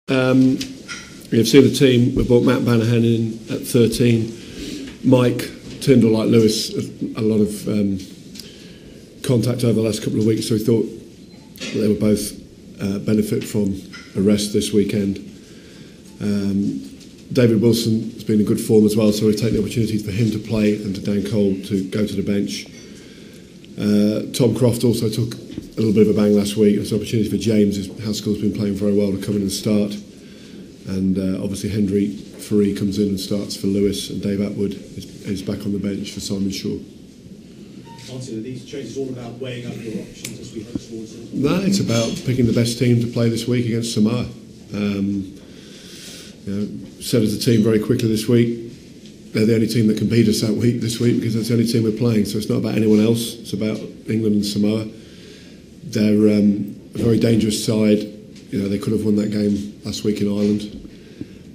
You've seen the team. We brought Matt Banahan in at 13. Mike Tyndall, like Lewis, a lot of contact over the last couple of weeks, so we thought they would both benefit from a rest this weekend. David Wilson has been in good form as well, so we've taken the opportunity for him to play and to Dan Cole to go to the bench. Tom Croft also took a little bit of a bang last week. It's an opportunity for James, as Haskell's been playing very well, to come in and start. And obviously Henry Faree comes in and starts for Lewis, and Dave Atwood is back on the bench for Simon Shaw. Are these changes all about weighing up your options as we head towards it? No, it's about picking the best team to play this week against Samoa. Said as a team very quickly this week, they're the only team that can beat us that week this week, because that's the only team we're playing. So it's not about anyone else, it's about England and Samoa. They're a very dangerous side. They could have won that game last week in Ireland,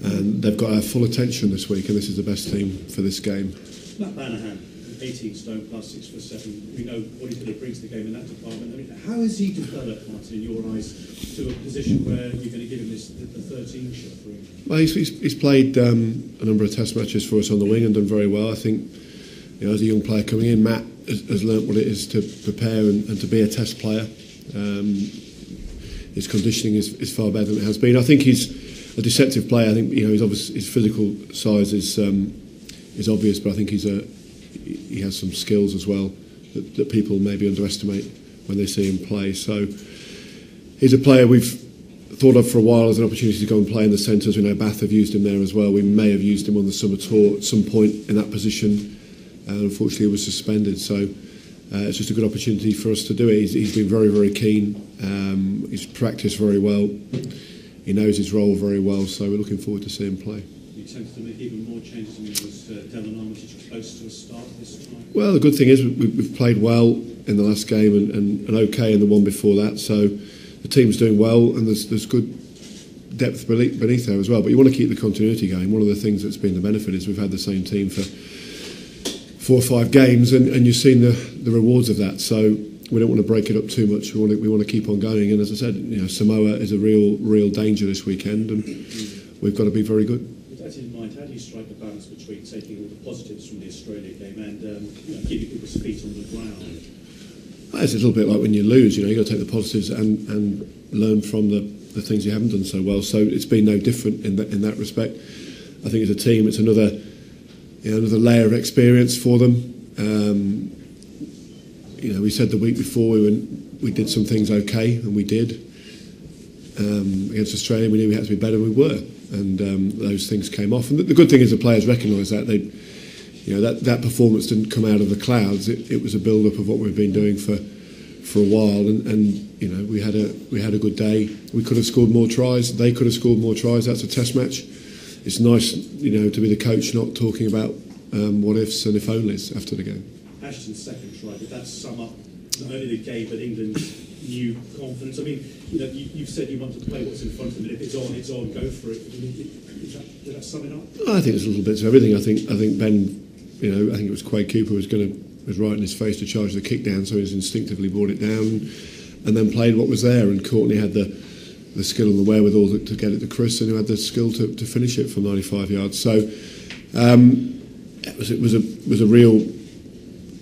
and they've got our full attention this week, and this is the best team for this game. Matt Banahan, 18 stone plus 6'7". We know what he really brings to the game in that department. I mean, how has he developed, Martin, in your eyes, to a position where you're going to give him the 13 shot for him? Well, he's played a number of test matches for us on the wing and done very well. I think, as a young player coming in, Matt has learnt what it is to prepare and to be a test player. His conditioning is far better than it has been. I think he's a deceptive player. I think his physical size is obvious, but I think he has some skills as well that people maybe underestimate when they see him play. So he's a player we've thought of for a while as an opportunity to go and play in the centres. We know Bath have used him there as well. We may have used him on the summer tour at some point in that position, and unfortunately he was suspended. So it's just a good opportunity for us to do it. He's been very, very keen. He's practiced very well. He knows his role very well, so we're looking forward to seeing him play. You tend to make even more changes than was Devon Armitage close to a start this time? Well, the good thing is we've played well in the last game and okay in the one before that, so the team's doing well, and there's good depth beneath there as well. But you want to keep the continuity going. One of the things that's been the benefit is we've had the same team for 4 or 5 games, and you've seen the rewards of that. So we don't want to break it up too much. We want to keep on going. And as I said, Samoa is a real danger this weekend, and we've got to be very good. With that in mind, how do you strike a balance between taking all the positives from the Australia game and keeping people's feet on the ground? Well, it's a little bit like when you lose. You've got to take the positives and learn from the things you haven't done so well. So it's been no different in that respect. I think as a team, it's another layer of experience for them. We said the week before we did some things okay, and we did. Against Australia, we knew we had to be better, and we were. And those things came off. And the good thing is the players recognised that. That performance didn't come out of the clouds. It was a build-up of what we've been doing for a while. And we had a good day. We could have scored more tries. They could have scored more tries. That's a test match. It's nice, to be the coach not talking about what ifs and if onlys after the game. Ashton's second try, did that sum up not only the game but England's new confidence? I mean, you've said you want to play what's in front of them. If it's on, go for it. Did that sum it up? I think there's a little bit of everything. I think Ben, I think it was Quade Cooper was right in his face to charge the kick down, so he's instinctively brought it down and then played what was there. And Courtney had the skill and the wherewithal to get it to Chris, and who had the skill to finish it from 95 yards. So it was a real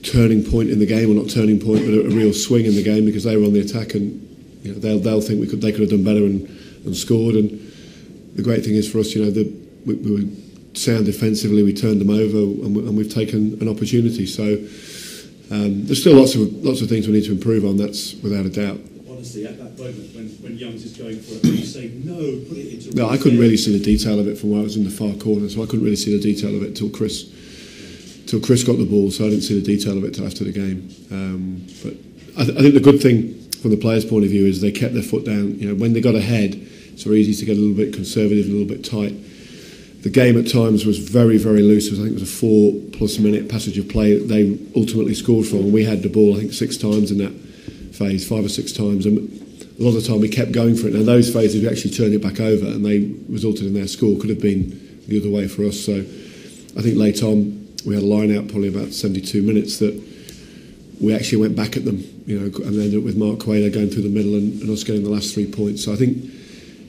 turning point in the game, or not turning point, but a real swing in the game, because they were on the attack, and they'll think they could have done better and scored. And the great thing is for us, we were sound defensively. We turned them over, and we've taken an opportunity. So there's still lots of things we need to improve on. That's without a doubt. Honestly, at that moment when Youngs is going for it, you say no, put it into. No, I couldn't really see the detail of it from where I was in the far corner, so I couldn't really see the detail of it till Chris got the ball. So I didn't see the detail of it till after the game. But I think the good thing from the players' point of view is they kept their foot down. When they got ahead, it's very easy to get a little bit conservative, a little bit tight. The game at times was very, very loose. I think it was a 4+ minute passage of play that they ultimately scored from, and we had the ball I think 6 times in that phase, 5 or 6 times, and a lot of the time we kept going for it. Now those phases we actually turned it back over, and they resulted in their score. Could have been the other way for us. So I think late on we had a line out probably about 72 minutes that we actually went back at them, and ended up with Mark Quayle going through the middle and us getting the last 3 points. So I think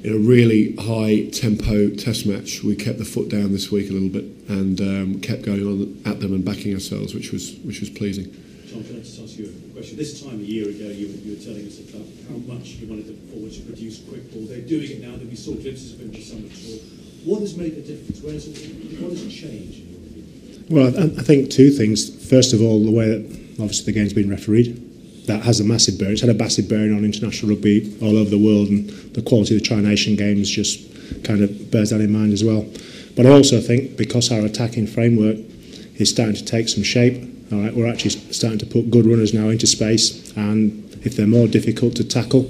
in a really high tempo test match, we kept the foot down this week a little bit and kept going on at them and backing ourselves, which was pleasing. John, can I just ask you a question? This time a year ago, you were telling us about how much you wanted the forwards to produce quick ball. They're doing it now. That we saw glimpses of it in the summer tour. What has made the difference? What has changed? Well, I think two things. First of all, the way that obviously the game's been refereed. That has a massive bearing. It's had a massive bearing on international rugby all over the world, and the quality of the Tri-Nation games just kind of bears that in mind as well. But I also think because our attacking framework is starting to take some shape, all right, we're actually starting to put good runners now into space, and if they're more difficult to tackle,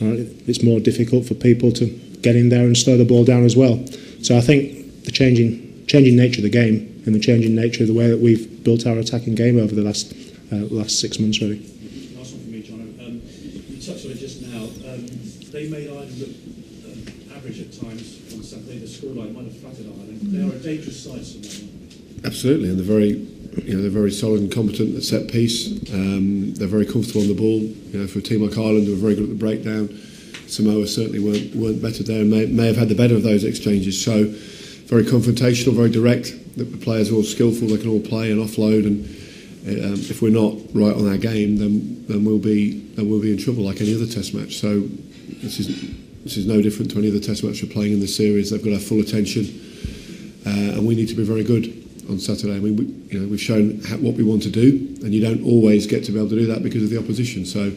all right, it's more difficult for people to get in there and slow the ball down as well. So I think the changing nature of the game and the changing nature of the way that we've built our attacking game over the last 6 months really. Last one from me, John. You touched on it just now. They made Ireland look average at times on Saturday. The scoreline might have flattered Ireland. They are a dangerous side, Samoa. Absolutely, and they're very solid and competent at set piece. They're very comfortable on the ball. For a team like Ireland, they were very good at the breakdown. Samoa certainly weren't better there, and may have had the better of those exchanges. So very confrontational, very direct. The players are all skillful. They can all play and offload. And if we're not right on our game, then we'll be in trouble like any other Test match. So this is no different to any other Test match we're playing in the series. They've got our full attention, and we need to be very good on Saturday. I mean, we've shown what we want to do, and you don't always get to be able to do that because of the opposition. So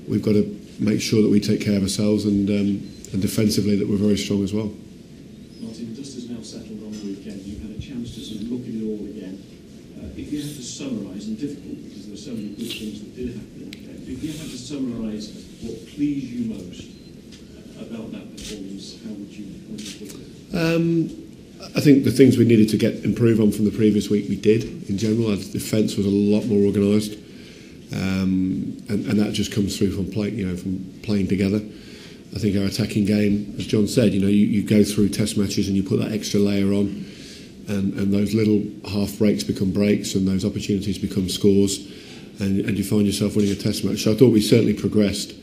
we've got to make sure that we take care of ourselves and defensively that we're very strong as well. Martin, dust has now settled on the weekend. You've had a chance to sort of look at it all again. If you had to summarise, and difficult because there are so many good things that did happen in the game, if you had to summarise what pleased you most about that performance, how would you put it? I think the things we needed to improve on from the previous week, we did. In general, our defence was a lot more organised, and that just comes through from playing together. I think our attacking game, as John said, you go through Test matches and you put that extra layer on, and those little half breaks become breaks, and those opportunities become scores, and you find yourself winning a Test match. So I thought we certainly progressed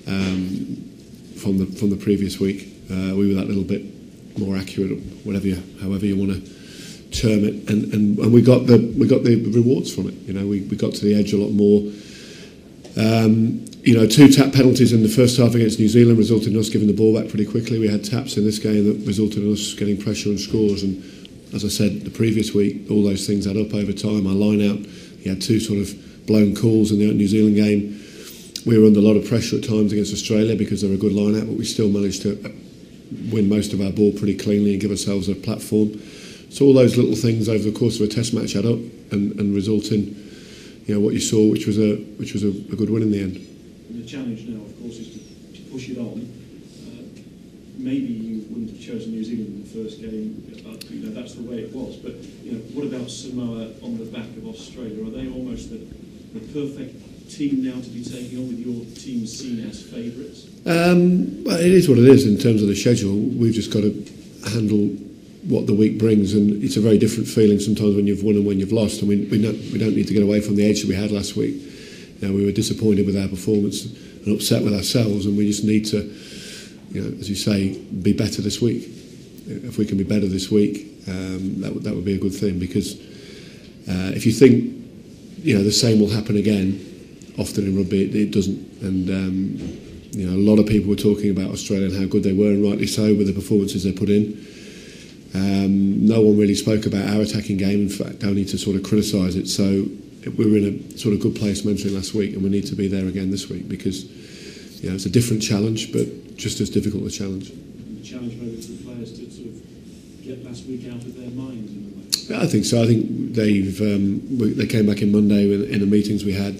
from the previous week. We were that little bit more accurate, however you want to term it, and we got the rewards from it. We got to the edge a lot more. 2 tap penalties in the first half against New Zealand resulted in us giving the ball back pretty quickly. We had taps in this game that resulted in us getting pressure and scores, and as I said the previous week, all those things add up over time. Our line out, he had 2 sort of blown calls in the New Zealand game. We were under a lot of pressure at times against Australia because they're a good line out, but we still managed to win most of our ball pretty cleanly and give ourselves a platform. So all those little things over the course of a Test match add up and result in what you saw, which was a good win in the end. And the challenge now, of course, is to push it on. Maybe you wouldn't have chosen New Zealand in the first game. That's the way it was. But what about Samoa on the back of Australia? Are they almost the perfect team now to be taking on with your team seen as favourites? Well, it is what it is in terms of the schedule. We've just got to handle what the week brings, and it's a very different feeling sometimes when you've won and when you've lost. I mean, we don't need to get away from the edge that we had last week. We were disappointed with our performance and upset with ourselves, and we just need to, as you say, be better this week. If we can be better this week, that would be a good thing, because if you think the same will happen again, often in rugby it doesn't. And a lot of people were talking about Australia and how good they were, and rightly so, with the performances they put in. No one really spoke about our attacking game, in fact, only to sort of criticise it. So we were in a sort of good place mentally last week, and we need to be there again this week, because it's a different challenge, but just as difficult a challenge. And the challenge maybe for the players to sort of get last week out of their minds in a way. I think so. I think they came back in Monday in the meetings we had.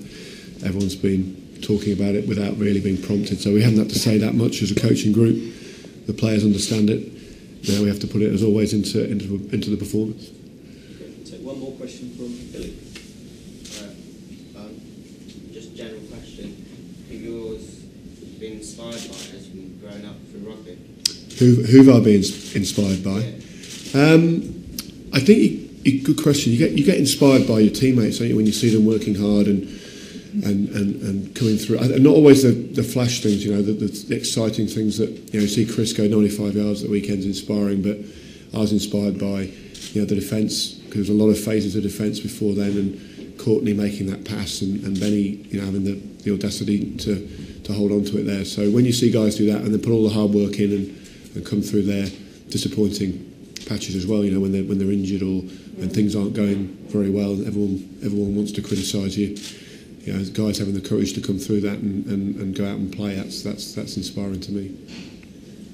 Everyone's been talking about it without really being prompted, so we haven't had to say that much as a coaching group. The players understand it. Now we have to put it, as always, into the performance. Okay, we'll take one more question from Billy. Just a general question. Who yours been inspired by as you've been growing up through rugby? Who have I been inspired by? Yeah. I think good question. You get inspired by your teammates, don't you, when you see them working hard and and coming through. And not always the flash things, the exciting things that you see Chris go 95 yards at the weekend's inspiring, but I was inspired by the defence, because there was a lot of phases of defence before then, and Courtney making that pass, and Benny having the audacity to hold on to it there. So when you see guys do that and then put all the hard work in and come through their disappointing patches as well, when they're injured or when things aren't going very well, everyone wants to criticise you. Guys having the courage to come through that and go out and play, that's inspiring to me.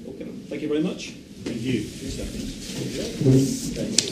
Okay, thank you very much. Thank you. Okay.